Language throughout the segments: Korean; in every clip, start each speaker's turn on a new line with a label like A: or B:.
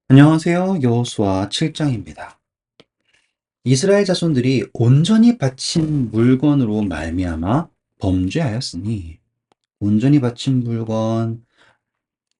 A: 안녕하세요. 여호수아 7장입니다. 이스라엘 자손들이 온전히 바친 물건으로 말미암아 범죄하였으니 온전히 바친 물건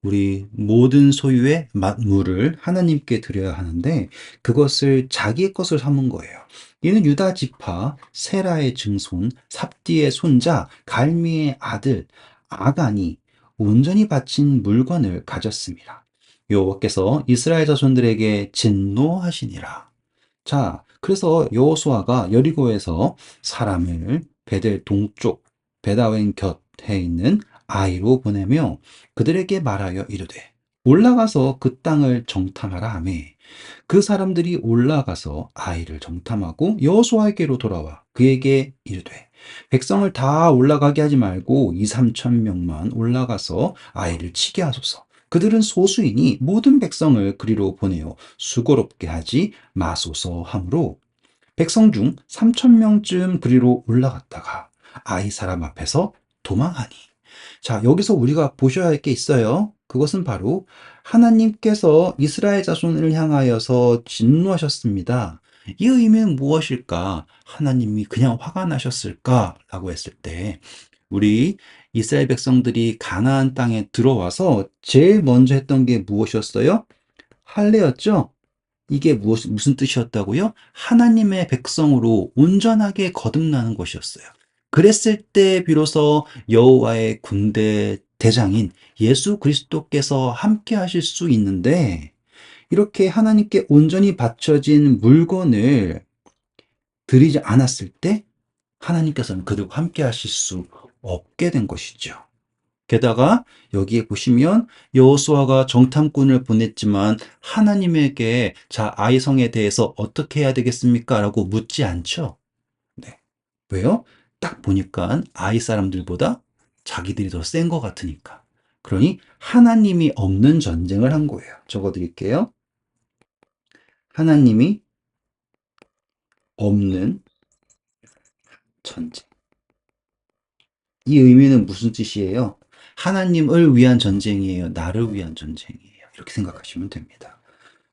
A: 우리 모든 소유의 만물을 하나님께 드려야 하는데 그것을 자기의 것을 삼은 거예요. 이는 유다 지파 세라의 증손 삽디의 손자 갈미의 아들 아간이 온전히 바친 물건을 가졌습니다. 여호와께서 이스라엘 자손들에게 진노하시니라. 자, 그래서 여호수아가 여리고에서 사람을 베델 동쪽 베다웬 곁에 있는 아이로 보내며 그들에게 말하여 이르되 올라가서 그 땅을 정탐하라 하며 그 사람들이 올라가서 아이를 정탐하고 여호수아에게로 돌아와 그에게 이르되 백성을 다 올라가게 하지 말고 2, 3천 명만 올라가서 아이를 치게 하소서. 그들은 소수이니 모든 백성을 그리로 보내어 수고롭게 하지 마소서 하므로 백성 중 3천 명쯤 그리로 올라갔다가 아이 사람 앞에서 도망하니. 자, 여기서 우리가 보셔야 할 게 있어요. 그것은 바로 하나님께서 이스라엘 자손을 향하여서 진노하셨습니다. 이 의미는 무엇일까? 하나님이 그냥 화가 나셨을까? 라고 했을 때, 우리 이스라엘 백성들이 가나안 땅에 들어와서 제일 먼저 했던 게 무엇이었어요? 할례였죠? 이게 무슨 뜻이었다고요? 하나님의 백성으로 온전하게 거듭나는 것이었어요. 그랬을 때 비로소 여호와의 군대 대장인 예수 그리스도께서 함께 하실 수 있는데 이렇게 하나님께 온전히 바쳐진 물건을 드리지 않았을 때 하나님께서는 그들과 함께 하실 수 없게 된 것이죠. 게다가 여기에 보시면 여호수아가 정탐꾼을 보냈지만 하나님에게 자, 아이성에 대해서 어떻게 해야 되겠습니까? 라고 묻지 않죠. 네. 왜요? 딱 보니까 아이 사람들보다 자기들이 더 센 것 같으니까. 그러니 하나님이 없는 전쟁을 한 거예요. 적어 드릴게요. 하나님이 없는 전쟁. 이 의미는 무슨 뜻이에요? 하나님을 위한 전쟁이에요. 나를 위한 전쟁이에요. 이렇게 생각하시면 됩니다.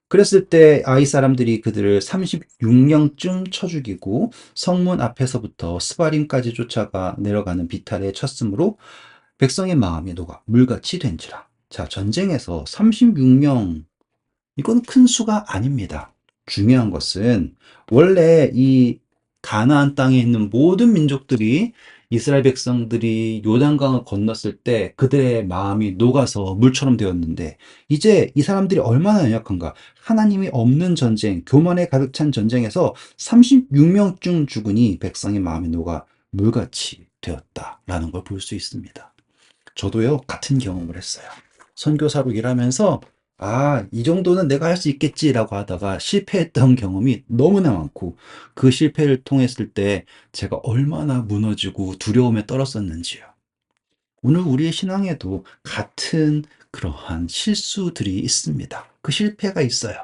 A: 그랬을 때 아이 사람들이 그들을 36년쯤 쳐 죽이고 성문 앞에서부터 스바림까지 쫓아가 내려가는 비탈에 쳤으므로 백성의 마음이 녹아 물같이 된지라. 자, 전쟁에서 36명, 이건 큰 수가 아닙니다. 중요한 것은 원래 이 가나안 땅에 있는 모든 민족들이 이스라엘 백성들이 요단강을 건넜을 때 그들의 마음이 녹아서 물처럼 되었는데 이제 이 사람들이 얼마나 연약한가? 하나님이 없는 전쟁, 교만에 가득 찬 전쟁에서 36명쯤 죽으니 백성의 마음이 녹아 물같이 되었다라는 걸 볼 수 있습니다. 저도요, 같은 경험을 했어요. 선교사로 일하면서, 아, 이 정도는 내가 할 수 있겠지라고 하다가 실패했던 경험이 너무나 많고, 그 실패를 통했을 때 제가 얼마나 무너지고 두려움에 떨었었는지요. 오늘 우리의 신앙에도 같은 그러한 실수들이 있습니다. 그 실패가 있어요.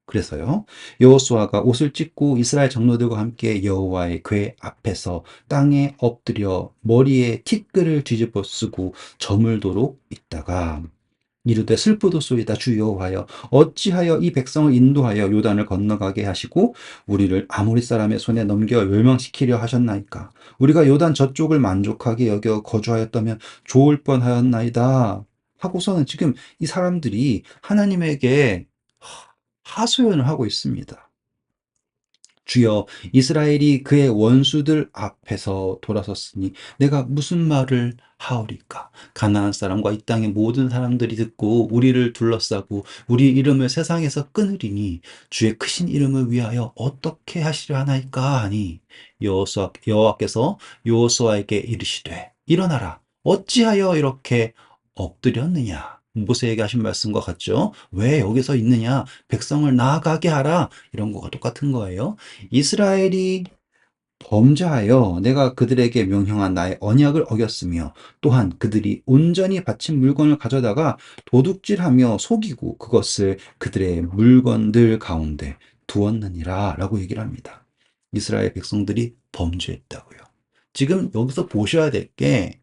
A: 그래서요, 여호수아가 옷을 찢고 이스라엘 장로들과 함께 여호와의 궤 앞에서 땅에 엎드려 머리에 티끌을 뒤집어 쓰고 저물도록 있다가 이르되 슬프도소이다 주 여호와여 어찌하여 이 백성을 인도하여 요단을 건너가게 하시고 우리를 아모리 사람의 손에 넘겨 멸망시키려 하셨나이까 우리가 요단 저쪽을 만족하게 여겨 거주하였다면 좋을 뻔하였나이다 하고서는 지금 이 사람들이 하나님에게 하소연을 하고 있습니다. 주여 이스라엘이 그의 원수들 앞에서 돌아섰으니 내가 무슨 말을 하오리까? 가나안 사람과 이 땅의 모든 사람들이 듣고 우리를 둘러싸고 우리 이름을 세상에서 끊으리니 주의 크신 이름을 위하여 어떻게 하시려 하나이까 하니 여호와께서 여호수아에게 이르시되 일어나라 어찌하여 이렇게 엎드렸느냐? 모세에게 하신 말씀과 같죠? 왜 여기서 있느냐? 백성을 나아가게 하라. 이런 거가 똑같은 거예요. 이스라엘이 범죄하여 내가 그들에게 명령한 나의 언약을 어겼으며 또한 그들이 온전히 바친 물건을 가져다가 도둑질하며 속이고 그것을 그들의 물건들 가운데 두었느니라 라고 얘기를 합니다. 이스라엘 백성들이 범죄했다고요. 지금 여기서 보셔야 될 게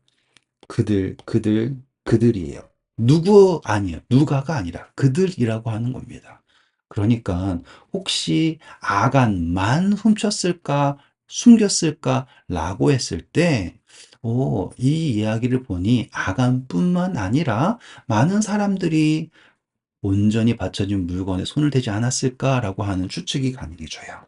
A: 그들이에요. 누구 아니에요. 누가가 아니라 그들이라고 하는 겁니다. 그러니까 혹시 아간만 훔쳤을까, 숨겼을까라고 했을 때, 이 이야기를 보니 아간뿐만 아니라 많은 사람들이 온전히 바쳐진 물건에 손을 대지 않았을까라고 하는 추측이 가능해져요.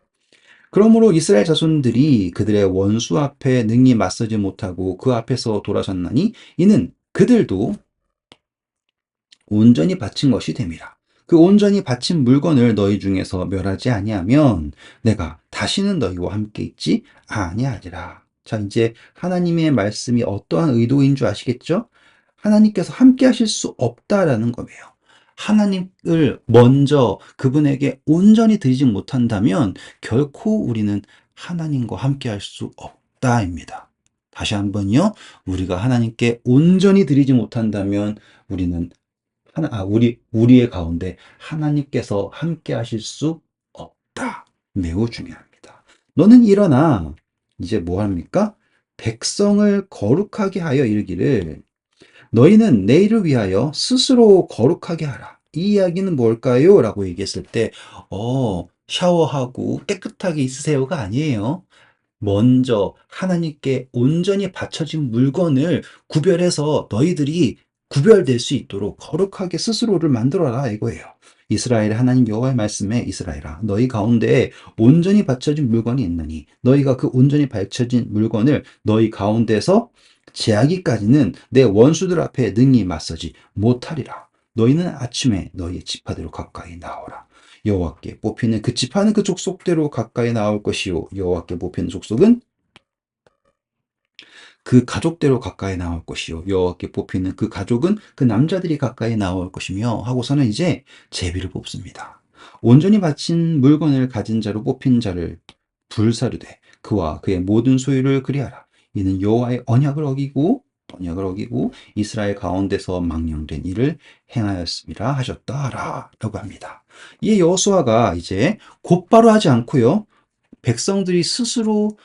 A: 그러므로 이스라엘 자손들이 그들의 원수 앞에 능히 맞서지 못하고 그 앞에서 돌아섰나니 이는 그들도 온전히 바친 것이 됨이라. 그 온전히 바친 물건을 너희 중에서 멸하지 아니하면 내가 다시는 너희와 함께 있지 아니하리라. 자, 이제 하나님의 말씀이 어떠한 의도인 줄 아시겠죠? 하나님께서 함께 하실 수 없다라는 거예요. 하나님을 먼저 그분에게 온전히 드리지 못한다면 결코 우리는 하나님과 함께 할 수 없다입니다. 다시 한번요. 우리가 하나님께 온전히 드리지 못한다면 우리는 우리의 가운데 하나님께서 함께 하실 수 없다. 매우 중요합니다. 너는 일어나, 이제 뭐 합니까? 백성을 거룩하게 하여 이르기를, 너희는 내일을 위하여 스스로 거룩하게 하라. 이 이야기는 뭘까요? 라고 얘기했을 때, 샤워하고 깨끗하게 있으세요가 아니에요. 먼저 하나님께 온전히 바쳐진 물건을 구별해서 너희들이 구별될 수 있도록 거룩하게 스스로를 만들어라 이거예요. 이스라엘 하나님 여호와의 말씀에 이스라엘아 너희 가운데에 온전히 바쳐진 물건이 있나니 너희가 그 온전히 바쳐진 물건을 너희 가운데서 제하기까지는 내 원수들 앞에 능히 맞서지 못하리라. 너희는 아침에 너희의 지파대로 가까이 나오라. 여호와께 뽑히는 그 지파는 그 족속대로 가까이 나올 것이요 여호와께 뽑히는 족속은 그 가족대로 가까이 나올 것이요 여호와께 뽑히는 그 가족은 그 남자들이 가까이 나올 것이며 하고서는 이제 제비를 뽑습니다. 온전히 바친 물건을 가진 자로 뽑힌 자를 불사르되 그와 그의 모든 소유를 그리하라. 이는 여호와의 언약을 어기고 이스라엘 가운데서 망령된 일을 행하였음이라 하셨다라고 합니다. 이 여호수아가 이제 곧바로 하지 않고요. 백성들이 스스로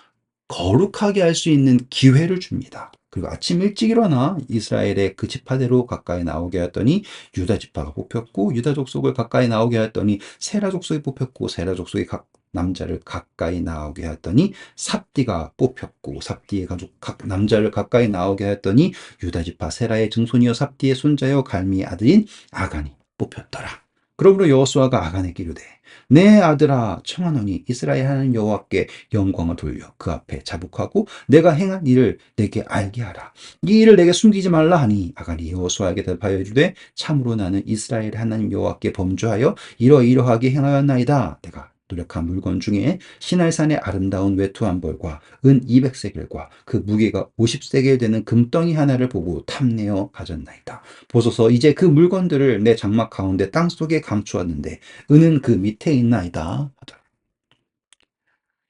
A: 거룩하게 할 수 있는 기회를 줍니다. 그리고 아침 일찍 일어나 이스라엘의 그 지파대로 가까이 나오게 하였더니 유다 지파가 뽑혔고 유다 족속을 가까이 나오게 하였더니 세라 족속이 뽑혔고 세라 족속이 남자를 가까이 나오게 하였더니 삽디가 뽑혔고 삽디의 가족 남자를 가까이 나오게 하였더니 유다 지파 세라의 증손이요 삽디의 손자요 갈미의 아들인 아간이 뽑혔더라. 그러므로 여호수아가 아간에게 이르되 내 아들아 청하노니 이스라엘 하나님 여호와께 영광을 돌려 그 앞에 자복하고 내가 행한 일을 내게 알게 하라. 이 일을 내게 숨기지 말라 하니 아간이 여호수아에게 대답하여 이르되 참으로 나는 이스라엘 하나님 여호와께 범죄하여 이러이러하게 행하였나이다. 내가 노력한 물건 중에 시날산의 아름다운 외투 한 벌과 은 200세겔과 그 무게가 50세겔 되는 금덩이 하나를 보고 탐내어 가졌나이다. 보소서 이제 그 물건들을 내 장막 가운데 땅속에 감추었는데 은은 그 밑에 있나이다.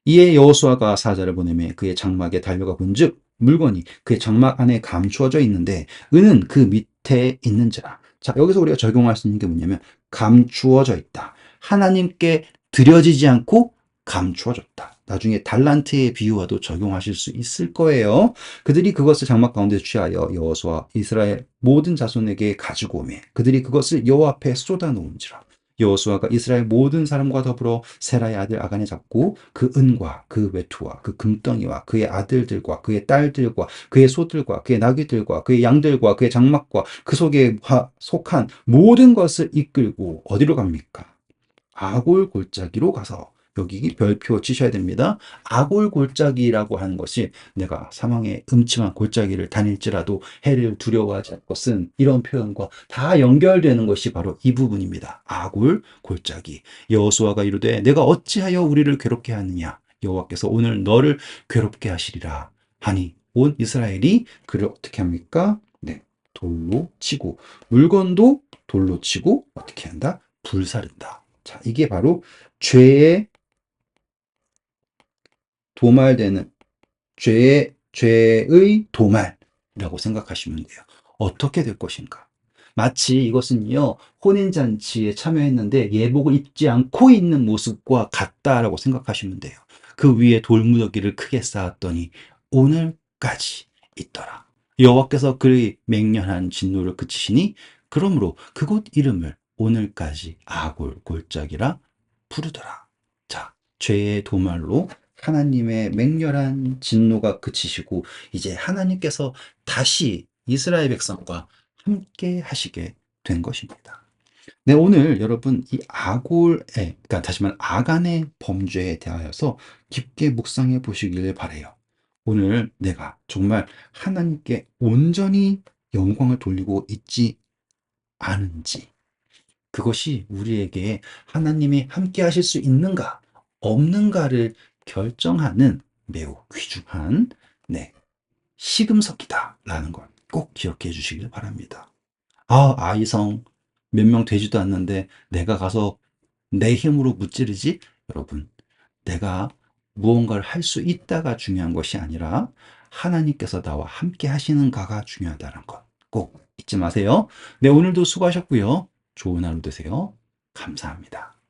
A: 이에 여호수아가 사자를 보내매 그의 장막에 달려가 본즉 물건이 그의 장막 안에 감추어져 있는데 은은 그 밑에 있는지라. 자, 여기서 우리가 적용할 수 있는 게 뭐냐면 감추어져 있다. 하나님께 드려지지 않고 감추어졌다. 나중에 달란트의 비유와도 적용하실 수 있을 거예요. 그들이 그것을 장막 가운데 취하여 여호수아 이스라엘 모든 자손에게 가지고 오매 그들이 그것을 여호와 앞에 쏟아놓은지라. 여호수아가 이스라엘 모든 사람과 더불어 세라의 아들 아간에 잡고 그 은과 그 외투와 그 금덩이와 그의 아들들과 그의 딸들과 그의 소들과 그의 나귀들과 그의 양들과 그의 장막과 그 속에 속한 모든 것을 이끌고 어디로 갑니까? 아골 골짜기로 가서 여기 별표 치셔야 됩니다. 아골 골짜기라고 하는 것이 내가 사망의 음침한 골짜기를 다닐지라도 해를 두려워하지 않을 것은 이런 표현과 다 연결되는 것이 바로 이 부분입니다. 아골 골짜기. 여호수아가 이르되 내가 어찌하여 우리를 괴롭게 하느냐 여호와께서 오늘 너를 괴롭게 하시리라 하니 온 이스라엘이 그를 어떻게 합니까? 네, 돌로 치고 물건도 돌로 치고 어떻게 한다? 불사른다. 자, 이게 바로 죄의 도말되는 죄의 도말이라고 생각하시면 돼요. 어떻게 될 것인가? 마치 이것은요, 혼인잔치에 참여했는데 예복을 입지 않고 있는 모습과 같다라고 생각하시면 돼요. 그 위에 돌무더기를 크게 쌓았더니 오늘까지 있더라. 여호와께서 그의 맹렬한 진노를 그치시니 그러므로 그곳 이름을 오늘까지 아골 골짜기라 부르더라. 자, 죄의 도말로 하나님의 맹렬한 진노가 그치시고 이제 하나님께서 다시 이스라엘 백성과 함께 하시게 된 것입니다. 네, 오늘 여러분 이 아골의, 그러니까 다시 말해 아간의 범죄에 대하여서 깊게 묵상해 보시길 바래요. 오늘 내가 정말 하나님께 온전히 영광을 돌리고 있지 않은지, 그것이 우리에게 하나님이 함께 하실 수 있는가, 없는가를 결정하는 매우 귀중한, 네, 시금석이다라는 걸 꼭 기억해 주시길 바랍니다. 아이성 몇 명 되지도 않는데 내가 가서 내 힘으로 무찌르지? 여러분, 내가 무언가를 할 수 있다가 중요한 것이 아니라 하나님께서 나와 함께 하시는가가 중요하다는 것 꼭 잊지 마세요. 네, 오늘도 수고하셨고요. 좋은 하루 되세요. 감사합니다.